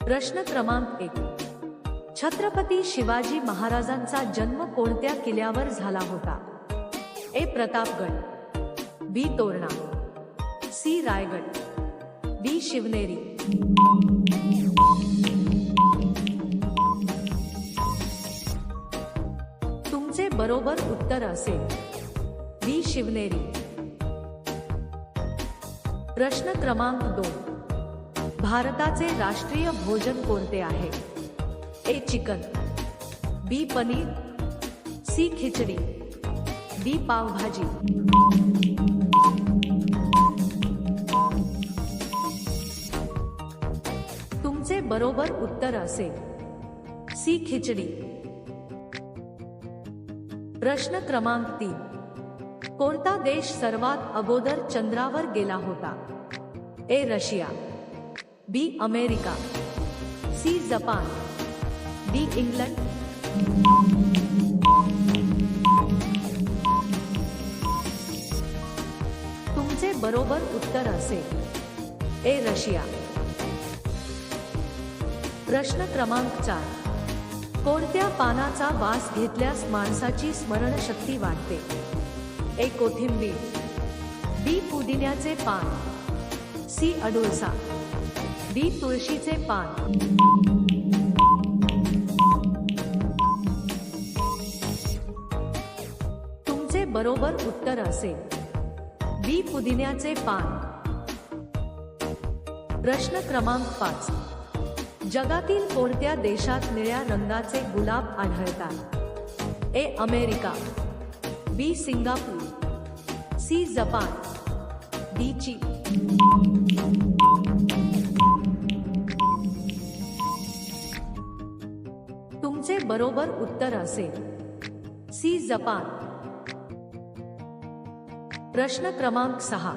प्रश्न क्रमांक 1. छत्रपती शिवाजी महाराजांचा जन्म कोणत्या किल्ल्यावर झाला होता? ए. प्रतापगड, बी. तोरणा, सी. रायगड, डी. शिवनेरी. तुमचे बरोबर उत्तर असेल डी. शिवनेरी. प्रश्न क्रमांक 2. भारताचे राष्ट्रीय भोजन कोणते आहे? ए. चिकन, बी. पनीर, सी. खिचडी, डी. पावभाजी. तुमचे बरोबर उत्तर असेल सी. खिचडी. प्रश्न क्रमांक 3. कोणता देश सर्वात अगोदर चंद्रावर गेला होता? A. Russia, B. America, C. Japan, D. England. तुमचे बरोबर उत्तर असेल ए. रशिया. प्रश्न क्रमांक 4. कोणत्या पानाचा वास घेतल्यास माणसाची स्मरणशक्ती वाढते? ए. कोथिंबीर, बी. पुदिन्याचे पान, सी. अडुळसा, डी. तुळशीचे पान. तुमचे बरोबर उत्तर असेल बी. पुदिन्याचे पान. प्रश्न क्रमांक 5. जगातील कोणत्या देशात निळ्या रंगाचे गुलाब आढळतात? A. America, B. Singapore, C. Japan, D. चीन. तुमचे बरोबर उत्तर असेल सी. जपान. प्रश्न क्रमांक 6.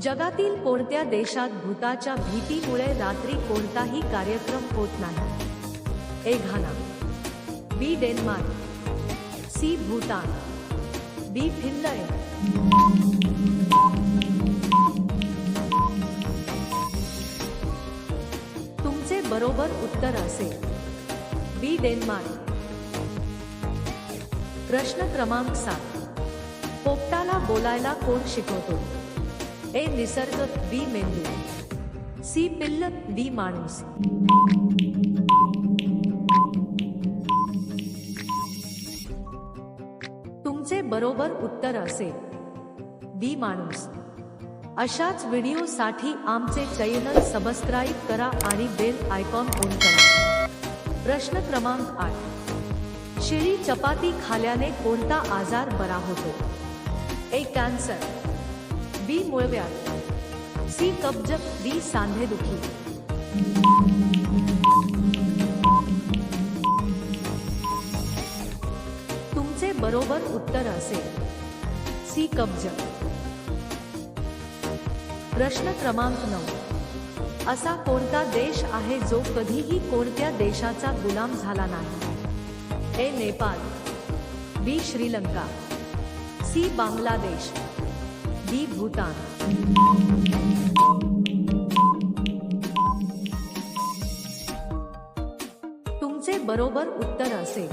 जगातील कोणत्या देशात भूताच्या भीतीमुळे रात्री कोणताही कार्यक्रम होत नाही? A. Ghana, B. Denmark, C. Bhutan, D. Finland. तुमचे बरोबर उत्तर असेल बी. डेन्मार्क. प्रश्न क्रमांक 7. पोपटाला बोलायला कोण शिकवतो? ए. निसर्ग, बी. मेंदू, सी. पिल्ल, डी. माणूस. तुमचे बरोबर उत्तर असेल डी. माणूस. अशाच व्हिडिओसाठी आमचे चॅनल सबस्क्राईब करा आणि बेल आयकॉन ऑन करा. प्रश्न क्रमांक 8. शिळी चपाती खाल्याने कोणता आजार बरा होतो? ए. कॅन्सर, बी. मूळव्याध, सी. कब्ज, डी. सांधेदुखी. तुमचे बरोबर उत्तर असेल सी. कब्ज. प्रश्न क्रमांक 9. असा कोणता देश आहे जो कधीही कोणत्या देशाचा गुलाम झाला नाही? ए. नेपाळ, बी. श्रीलंका, सी. बांगलादेश, डी. भूतान. तुमचे बरोबर उत्तर असेल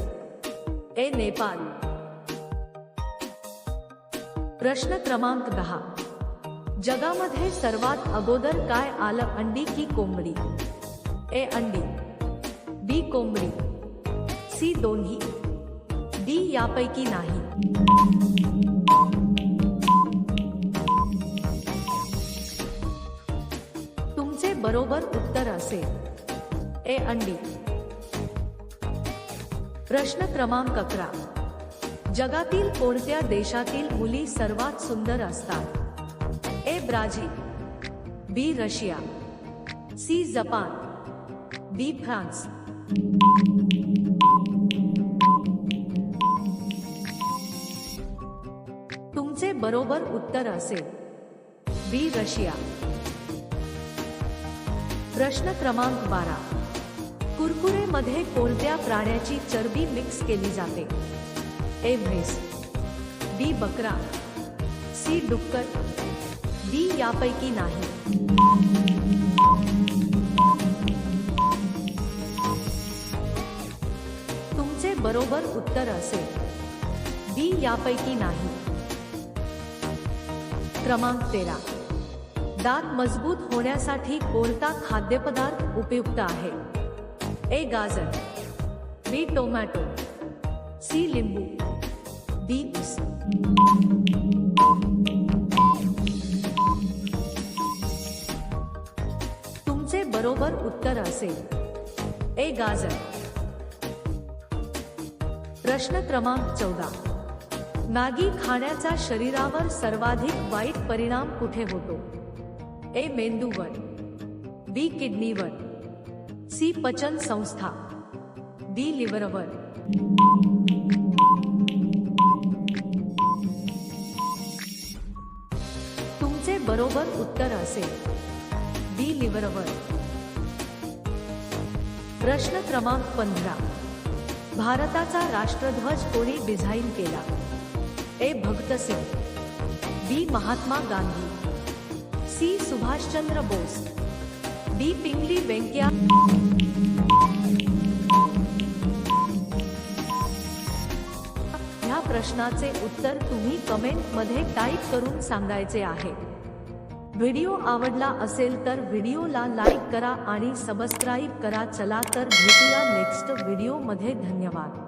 ए. नेपाळ. प्रश्न क्रमांक 10. जगामध्ये सर्वात अगोदर काय आलं, अंडी की कोंबडी? ए. अंडी, बी. कोंबडी, सी. दोन्ही, डी. यापैकी नाही. तुमचे बरोबर उत्तर असेल ए. अंडी. प्रश्न क्रमांक 11. जगातील कोणत्या देशातील मुली सर्वात सुंदर असतात? A. Brazil, B. Russia, C. Japan, D. France. तुमचे बरोबर उत्तर असेल बी. रशिया. प्रश्न क्रमांक 12. कुरकुरेमध्ये कोणत्या प्राण्याची चरबी मिक्स केली जाते? ए. म्हैस, बी. बकरा, सी. डुक्कर, डी. यापैकी नाही. बरोबर उत्तर असेल बी यापैकी नाही. क्रमांक 13. दात मजबूत होण्यासाठी कोणता खाद्यपदार्थ उपयुक्त आहे? ए गाजर, बी टोमॅटो, सी लिंबू, डी ऊस. तुमचे बरोबर उत्तर असेल ए गाजर. प्रश्न क्रमांक 14. मॅगी खाण्याचा शरीरावर सर्वाधिक वाईट परिणाम कुठे होतो? ए मेंदूवर, बी किडनीवर, सी पचन संस्था, डी लिव्हरवर. तुमचे बरोबर उत्तर असेल बी लिव्हरवर. प्रश्न क्रमांक 15. भारताचा राष्ट्रध्वज कोणी डिझाईन केला? ए भगतसिंग, बी महात्मा गांधी, सी सुभाषचंद्र बोस, डी पिंगली व्यंकय्या. ह्या प्रश्नाचे उत्तर तुम्ही कमेंट मध्ये टाईप करून सांगायचे आहे. व्हिडिओ आवडला असेल तर व्हिडिओला लाईक करा आणि सबस्क्राईब करा. चला तर भेटूया नेक्स्ट व्हिडिओ मध्ये. धन्यवाद.